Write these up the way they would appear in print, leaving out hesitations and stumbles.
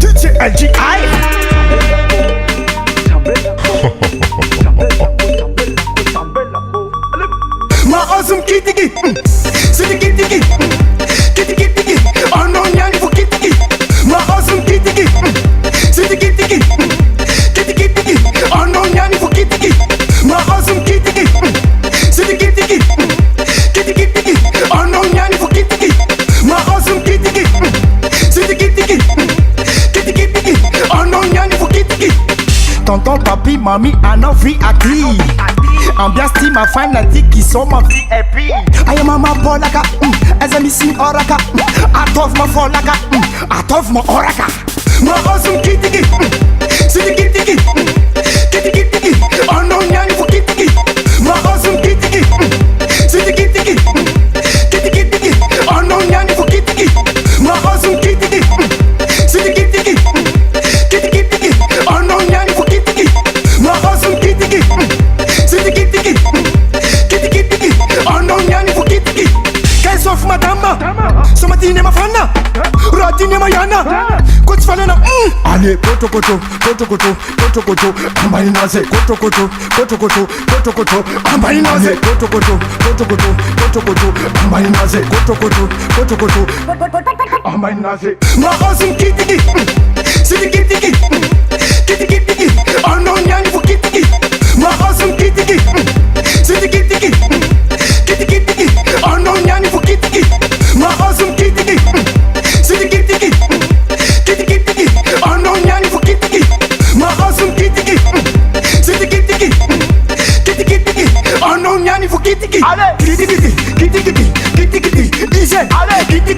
DJ LGI. Ma awesome kitty, c'est kitty, kitty, oh non, y'a il faut kitty. Ma awesome kitty, c'est kitty, kitty, oh non, y'a il faut kitty. Ma awesome kitty, c'est kitty, kitty, oh non, y'a il faut kitty. Ma awesome kitty, c'est kitty, kitty, oh non, y'a il faut kitty. Tonton, papi, mamie, en envie à qui? Ambiance team a fanatique qui sont ma VIP. I am mama polaka, as I'm missing oraka. Out of my folaka, out of my oraka. My awesome kitty, c'est kitty, kitty, oh non, y'a il faut kitty. My awesome kitty, c'est kitty, kitty, oh non, y'a il faut kitty. My awesome kitty, c'est kitty, kitty, oh non, y'a il faut kitty. My awesome kitty. Oh non, y'a ni fukitiki. Qu'elle s'offre madame. Somatine ma fana. Rotine ma yana. Coach falena. Allez, koto. Ambainaze, koto. Ambainaze, koto. Ambainaze, koto. Ambainaze. Ma awesome kitty. C'est kitty. Oh non, y'a ni fukitiki. Ma awesome kitty. C'est kitty. Oh non, y'a ni faut kitty. Ma awesome kitty. C'est kitty. Oh non, y'a ni faut kitty. Ma awesome kitty. C'est kitty. Oh non, y'a ni faut kitty. Allez, kitty. Easy. Allez, kitty.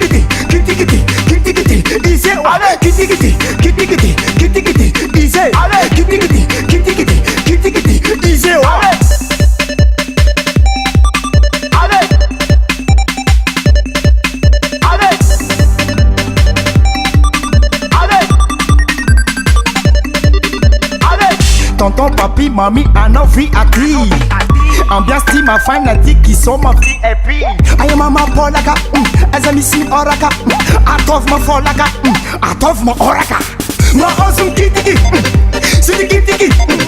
Easy. Allez, kitty. Easy. Allez, kitty. Easy. Allez. Tonton, papi, mamie, en envie à qui? Ambiance team a fanatique qui sont ma VIP. I am mama polaka, as I'm missing oraka. Out of my folaka, out of my oraka. My awesome kitty, c'est kitty.